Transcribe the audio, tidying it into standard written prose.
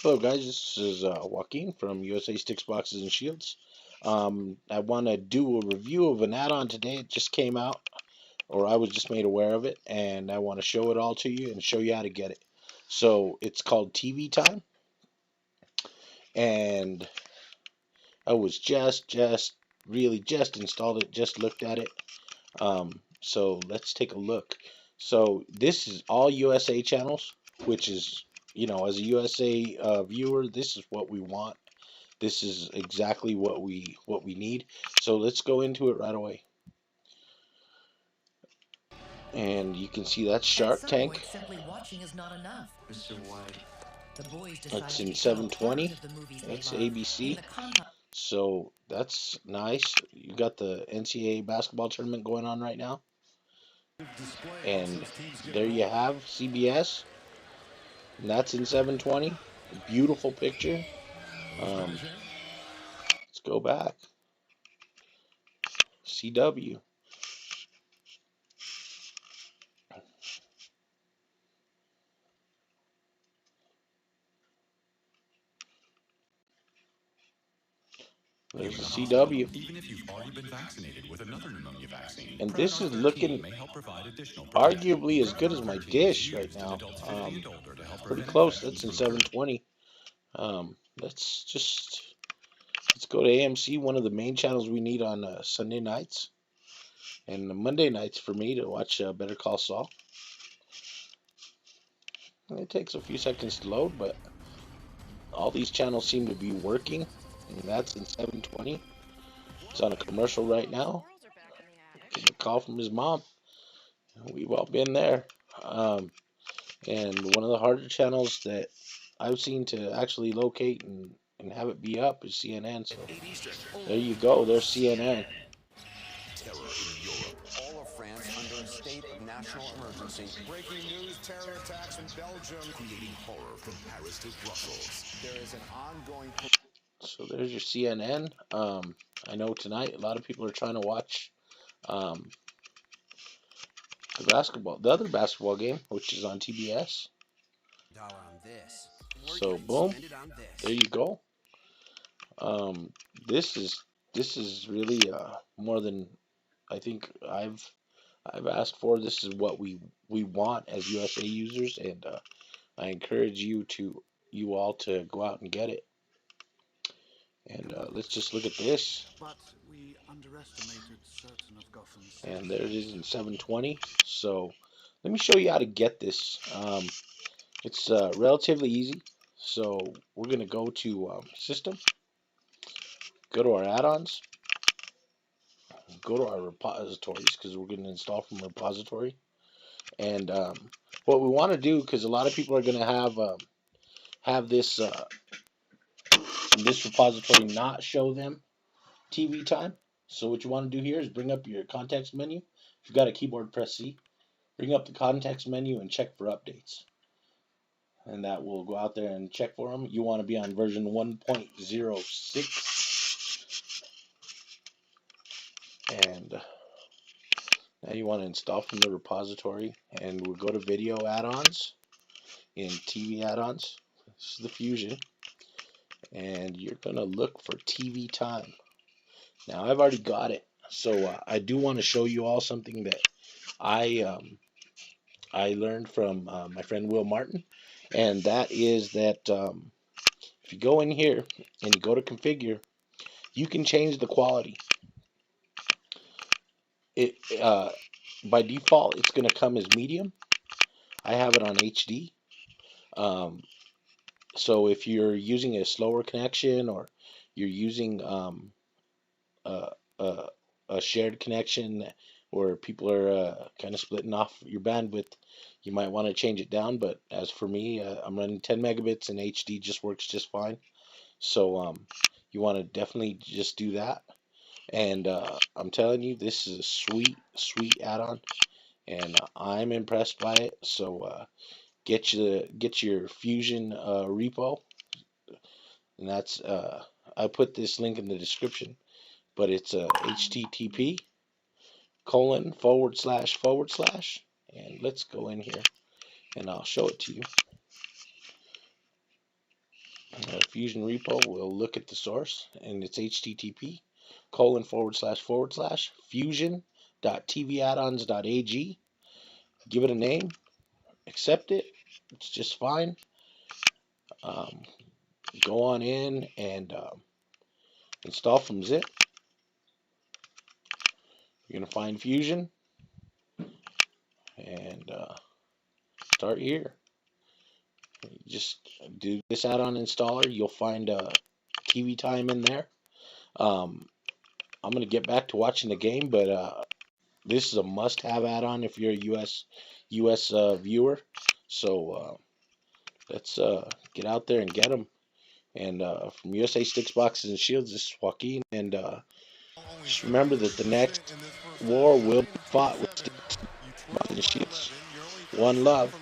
Hello guys, this is Joaquin from USA Sticks, Boxes, and Shields. I want to do a review of an add-on today. It just came out, or I was just made aware of it, and I want to show it all to you and show you how to get it. So it's called TV Time, and I was really just installed it, just looked at it. So let's take a look. So this is all USA channels, which is, as a USA viewer, this is what we want. This is exactly what we need. So let's go into it right away. And you can see that's Shark Tank. Simply watching is not enough. Mr. White. The boys That's decided in to show a part 720. of the movies they That's love in ABC. the context. So that's nice. You got the NCAA basketball tournament going on right now. And there you have CBS. And that's in 720. Beautiful picture. Let's go back. CW. There's the CW. Even if you've already been vaccinated with another pneumonia vaccine, And this is Prevnar 13 looking may help provide additional protection. arguably as good as Prevnar my 13 is dish right used in now. adults 50 and older to help Pretty prevent close. infection That's in from occurring. 720. Let's go to AMC, one of the main channels we need on Sunday nights and Monday nights for me to watch Better Call Saul. And it takes a few seconds to load, but all these channels seem to be working, and that's in 720. It's on a commercial right now. Getting a call from his mom. We've all been there. And one of the harder channels that I've seen to actually locate and have it be up is CNN. So there you go. There's CNN. Terror in Europe. All of France under a state of national emergency. Breaking news, terror attacks in Belgium. Creating horror from Paris to Brussels. There is an ongoing... So there's your CNN. I know tonight a lot of people are trying to watch the other basketball game, which is on TBS. So boom, there you go. This is really more than I think I've asked for. This is what we want as USA users, and I encourage you all to go out and get it. And let's just look at this. But we underestimated certain of Gotham's. And there it is in 720. So let me show you how to get this. It's relatively easy. So we're gonna go to System, go to our add-ons, go to our repositories because we're gonna install from repository. And what we want to do, because a lot of people are gonna have this repository not show them TV time. So what you want to do here is bring up your context menu. If you've got a keyboard, press C. Bring up the context menu and check for updates. And that will go out there and check for them. You want to be on version 1.06. And now you want to install from the repository. And we'll go to video add-ons in TV add-ons. This is the Fusion. And you're going to look for TV time. Now I've already got it. So I do want to show you all something that I learned from my friend Will Martin, and that is that if you go in here and you go to configure, you can change the quality. It by default it's going to come as medium. I have it on HD. So if you're using a slower connection or you're using a shared connection where people are kind of splitting off your bandwidth, you might want to change it down. But as for me, I'm running 10 megabits and HD just works just fine. So you want to definitely just do that. And I'm telling you, this is a sweet add-on, and I'm impressed by it. So get your Fusion repo, and that's I put this link in the description, but it's http:// and let's go in here and I'll show it to you. Fusion repo will look at the source, and it's http://fusion.tvaddons.ag. Give it a name, accept it, it's just fine. Go on in and install from zip. You're going to find Fusion and start here. Just do this add-on installer. You'll find TV time in there. I'm going to get back to watching the game, but this is a must-have add-on if you're a US viewer. So let's get out there and get them. And from USA Sticks, Boxes, and Shields, this is Joaquin. And just remember that the next war will be fought with sticks, boxes, and shields. One love.